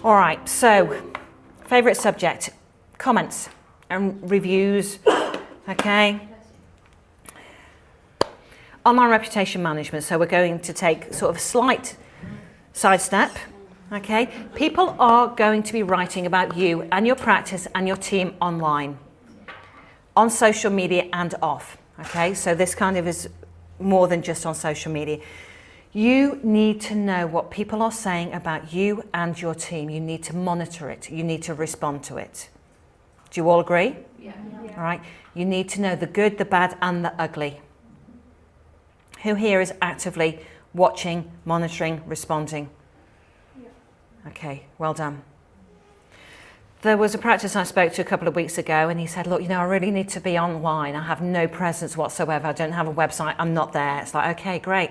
All right, so favourite subject, comments and reviews, okay? Online reputation management, so we're going to take sort of a slight sidestep, okay? People are going to be writing about you and your practice and your team online, on social media and off, okay? So this kind of is more than just on social media. You need to know what people are saying about you and your team. You need to monitor it. You need to respond to it. Do you all agree? Yeah. All right. You need to know the good, the bad, and the ugly. Who here is actively watching, monitoring, responding? Yeah. Okay, well done. There was a practice I spoke to a couple of weeks ago, and he said, look, I really need to be online. I have no presence whatsoever. I don't have a website. I'm not there. It's like, okay, great.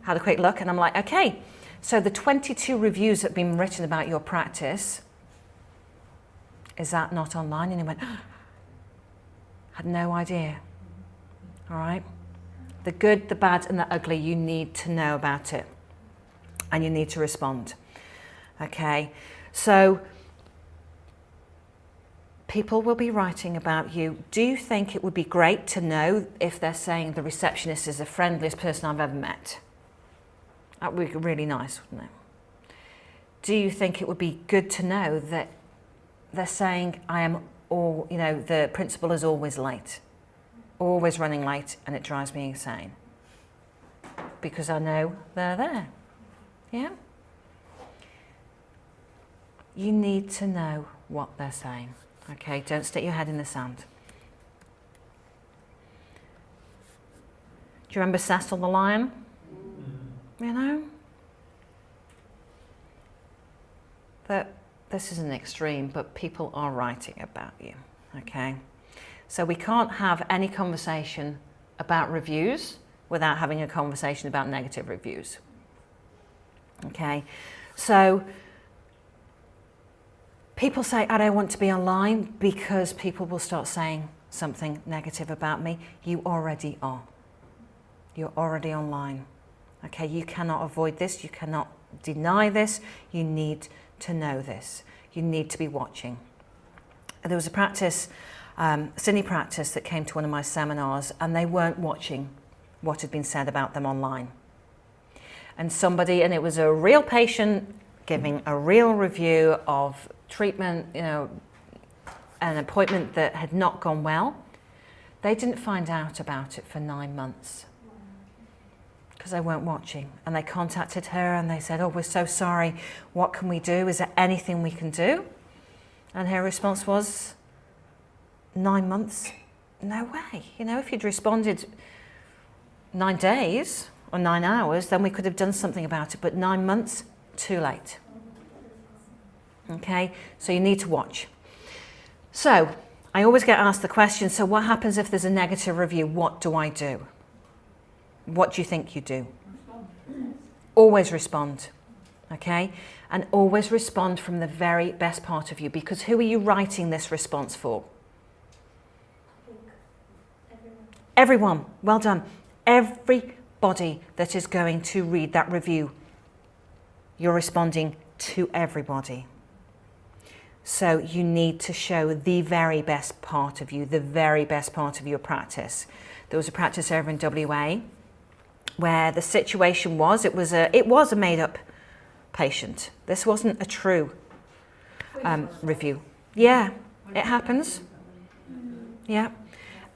Had a quick look, and I'm like, okay. So the 22 reviews that have been written about your practice, is that not online? And he went, had no idea. All right. The good, the bad, and the ugly, you need to know about it. And you need to respond. Okay. So people will be writing about you. Do you think it would be great to know if they're saying the receptionist is the friendliest person I've ever met? That would be really nice, wouldn't it? Do you think it would be good to know that they're saying the principal is always late, always running late, and it drives me insane because I know they're there. Yeah? You need to know what they're saying. Okay, don't stick your head in the sand. Do you remember Cecil the lion? That this is an extreme, but people are writing about you, okay? So we can't have any conversation about reviews without having a conversation about negative reviews, okay? So people say, I don't want to be online because people will start saying something negative about me. You already are. You're already online. Okay, you cannot avoid this. You cannot deny this. You need to know this. You need to be watching. There was a practice, Sydney practice, that came to one of my seminars, and they weren't watching what had been said about them online. And it was a real patient giving a real review of treatment, an appointment that had not gone well. They didn't find out about it for 9 months. Because they weren't watching, and they contacted her and they said, oh, we're so sorry, what can we do? Is there anything we can do? And her response was, 9 months? No way. If you'd responded 9 days or 9 hours, then we could have done something about it, but 9 months, too late. Okay, so you need to watch. So I always get asked the question, so what happens if there's a negative review? What do I do? What do you think you do? Respond. Always respond, okay? And always respond from the very best part of you, because who are you writing this response for? Everyone. Well done. Everybody that is going to read that review, you're responding to everybody. So you need to show the very best part of you, the very best part of your practice. There was a practice over in WA where the situation was, it was a made-up patient. This wasn't a true review. Yeah, it happens. Yeah.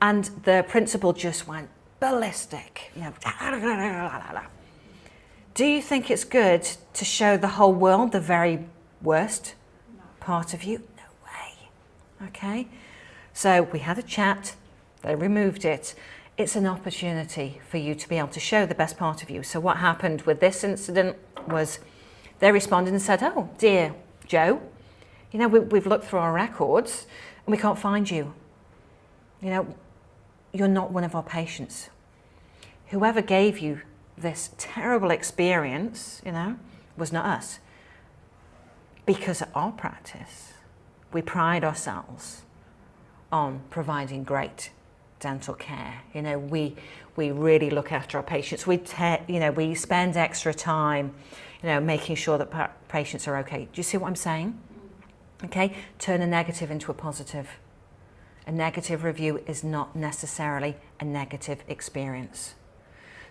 And the principal just went ballistic. Do you think it's good to show the whole world the very worst part of you? No way. Okay. So we had a chat. They removed it. It's an opportunity for you to be able to show the best part of you. So what happened with this incident was they responded and said, oh, dear Joe, we've looked through our records and we can't find you. You're not one of our patients. Whoever gave you this terrible experience, was not us. Because at our practice, we pride ourselves on providing great dental care. You know, we really look after our patients. We spend extra time, you know, making sure that patients are okay. Do you see what I'm saying? Okay, turn a negative into a positive. A negative review is not necessarily a negative experience.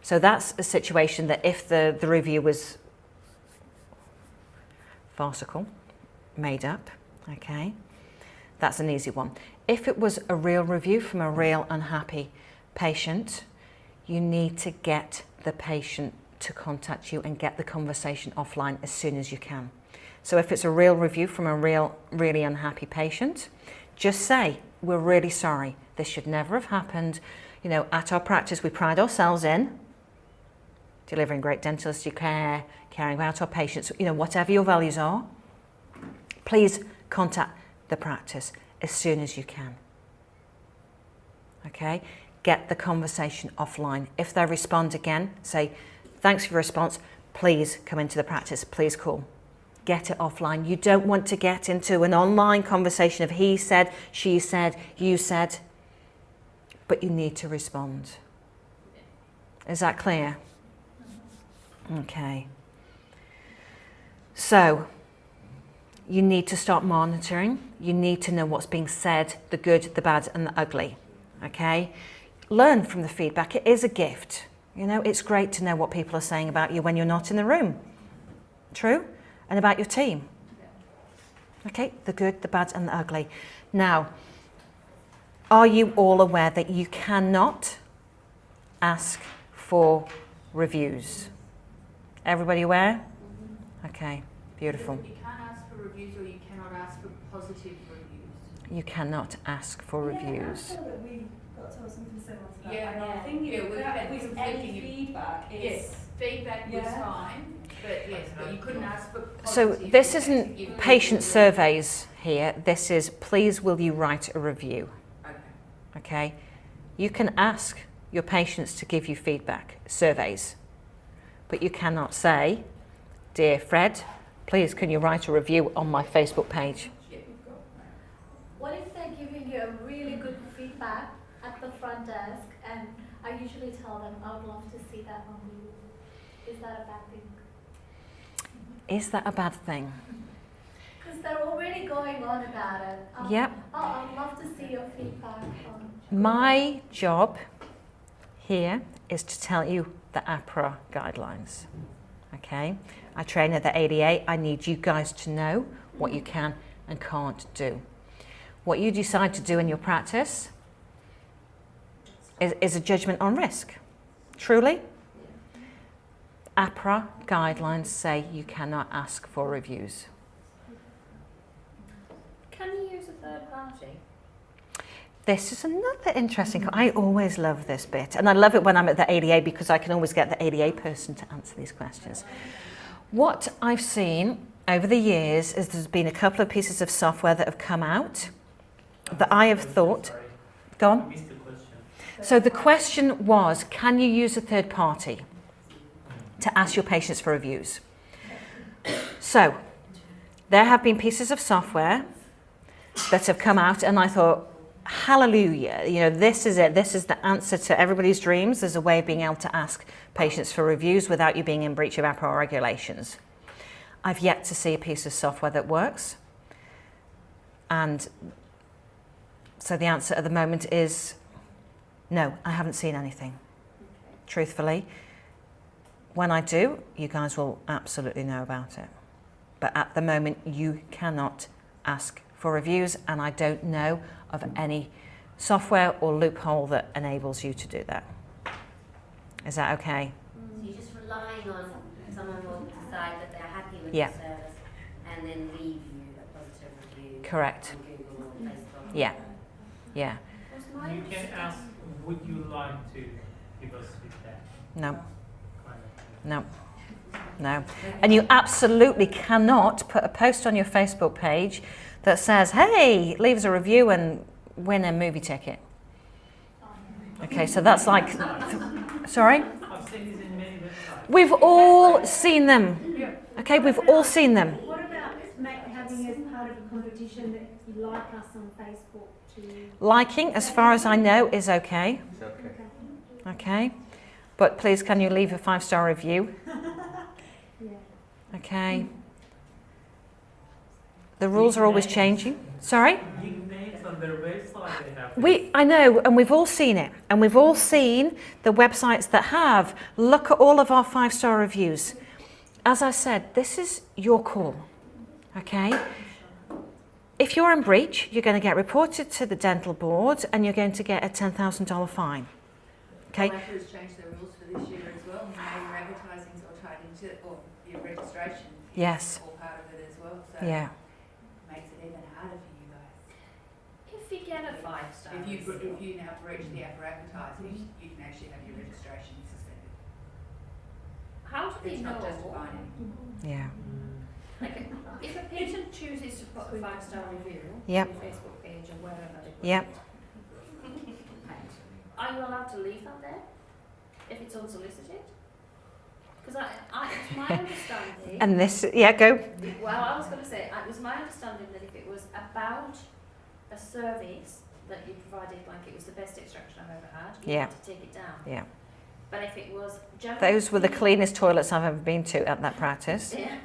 So that's a situation that if the review was farcical, made up, okay, that's an easy one. If it was a real review from a real unhappy patient, you need to get the patient to contact you and get the conversation offline as soon as you can. So if it's a real review from a really unhappy patient, just say, we're really sorry. This should never have happened. You know, at our practice, we pride ourselves in delivering great dentistry care, caring about our patients, you know, whatever your values are. Please contact the practice as soon as you can. Okay? Get the conversation offline. If they respond again, say, thanks for your response. Please come into the practice. Please call. Get it offline. You don't want to get into an online conversation of he said, she said, you said, but you need to respond. Is that clear? Okay. So, you need to start monitoring. You need to know what's being said, the good, the bad, and the ugly. Okay? Learn from the feedback. It is a gift. You know, it's great to know what people are saying about you when you're not in the room. True? And about your team. Okay? The good, the bad, and the ugly. Now, are you all aware that you cannot ask for reviews? Everybody aware? Okay, beautiful. You can't ask for reviews, or you cannot ask for positive reviews. You cannot ask for reviews. I thought that we got told something similar to that. Yeah, And I yeah. think Yeah, we've had with conflicting any feedback is... Yes, feedback was Yeah. fine, but you couldn't ask for positive. So this feedback. isn't You patient couldn't- surveys here. This is, please will you write a review? Okay. Okay? You can ask your patients to give you feedback, surveys. But you cannot say, dear Fred, please can you write a review on my Facebook page? Yeah. What if they're giving you a really good feedback at the front desk, and I usually tell them I would love to see that on you? Is that a bad thing? Is that a bad thing? Because they're already going on about it. Yep. Oh, I'd love to see your feedback on... My job here is to tell you the APRA guidelines. Okay? I train at the ADA. I need you guys to know what you can and can't do. What you decide to do in your practice is a judgment on risk. Truly. APRA guidelines say you cannot ask for reviews. Can you use a third party? This is another interesting. I always love this bit, and I love it when I'm at the ADA because I can always get the ADA person to answer these questions. What I've seen over the years is there's been a couple of pieces of software that have come out that I have thought. Go on. I missed the question. So the question was, can you use a third party to ask your patients for reviews? So there have been pieces of software that have come out, and I thought, hallelujah, you know, this is it. This is the answer to everybody's dreams. There's a way of being able to ask patients for reviews without you being in breach of APRA regulations. I've yet to see a piece of software that works. And so the answer at the moment is no, I haven't seen anything. Truthfully. When I do, you guys will absolutely know about it. But at the moment, you cannot ask for reviews, and I don't know of any software or loophole that enables you to do that. Is that okay? So you're just relying on someone will decide that they're happy with Yeah. the service and then leave you a positive review Correct. on Google or Facebook. Yeah. Yeah. You can ask, would you like to give us feedback? No. Kind of. No. No. And you absolutely cannot put a post on your Facebook page that says, hey, leave us a review and win a movie ticket. Okay, so that's like, sorry? I've seen this in many websites. We've all seen them. Okay, we've all seen them. What about having as part of a competition that you like us on Facebook Liking, as far as I know, is okay. It's okay. Okay. But please, can you leave a 5-star review? Okay. The rules are always changing. Sorry? Unique names on their website they have. I know, and we've all seen it. And we've all seen the websites that have. Look at all of our 5-star reviews. As I said, this is your call. Okay? If you're in breach, you're going to get reported to the dental board and you're going to get a $10,000 fine. Okay? Well, has changed the rules for this year as well. Now your advertising's all tied into, or your registration is Yes. all part of it as well. So Yeah. it makes it even harder for you guys. If you get a 5-star. If you now breach the app for advertising, you can actually have your registration suspended. How do they It's know? not just a fine anymore. Yeah. Like, if a patient chooses to put a 5-star review Yep. on your Facebook page or wherever they put Yep. it, are you allowed to leave that there if it's unsolicited? Because it's my understanding. And this, yeah, go. Well, I was going to say, it was my understanding that if it was about a service that you provided, like it was the best extraction I've ever had, you Yeah. had to take it down. Yeah. But if it was general, Those were the cleanest toilets I've ever been to at that practice. Yeah,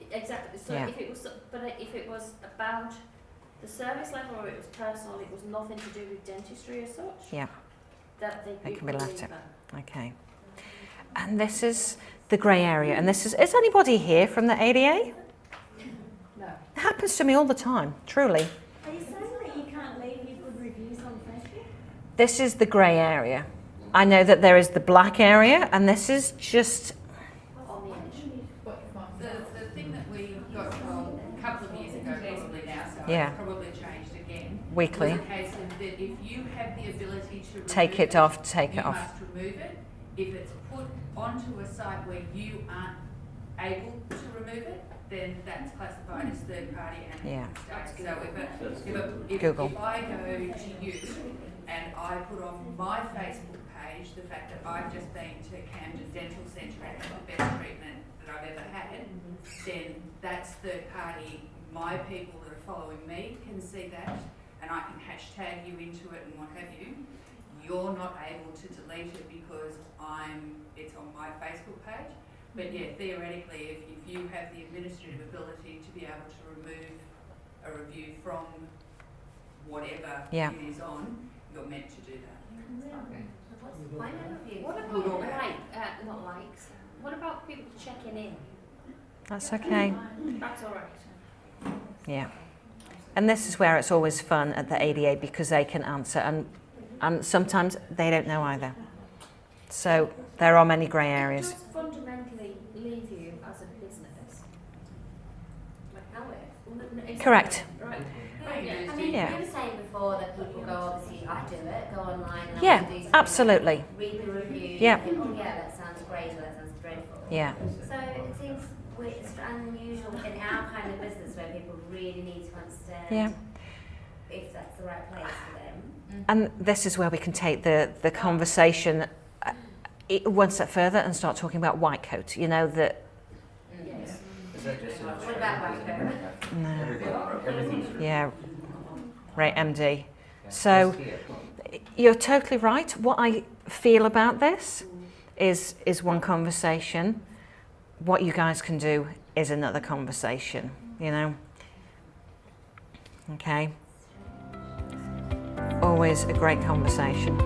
exactly. So Yeah. if it was about the service level or it was personal, it was nothing to do with dentistry as such. Yeah. That they It can be could left leave it. that. Okay. And this is the grey area. And this is anybody here from the ADA? No. It happens to me all the time, truly. Are you saying that you can't leave any good reviews on Facebook? This is the grey area. I know that there is the black area, and this is just, On the edge. The thing that we got told a couple of years ago, possibly now, so Yeah. it's probably changed again. Weekly. Was a case of that if you have the ability to take remove it off, take you it off. must remove it. If it's put onto a site where you aren't able to remove it, then that's classified as third party and Yeah. it can stay. So if Google. I go to you and I put on my Facebook page the fact that I've just been to Camden Dental Centre and had the best treatment that I've ever had, then that's third party. My people that are following me can see that and I can hashtag you into it and what have you. You're not able to delete it because it's on my Facebook page. But yeah, theoretically, if you have the administrative ability to be able to remove a review from whatever Yeah. it is on, you're meant to do that. What about Good or bad? not likes? What about people checking in? That's okay. That's all right. Yeah. And this is where it's always fun at the ADA because they can answer, and sometimes they don't know either. So there are many grey areas. Does fundamentally leave you as a business? Like how it? Correct. Right. Yeah. I mean, Yeah. you were saying before that people go, obviously, I do it, go online and I Yeah, want to do something, absolutely. read the review, Yeah. think, oh yeah, that sounds great, or that sounds dreadful. Yeah. So it seems it's unusual in our kind of business where people really need to understand Yeah. if that's the right place for them. And this is where we can take the conversation one step further and start talking about white coat. You know that. Yes. Is that just What about Wacko? No. everything's Yeah. Right, MD. So you're totally right. What I feel about this is one conversation. What you guys can do is another conversation. You know. Okay. Always a great conversation.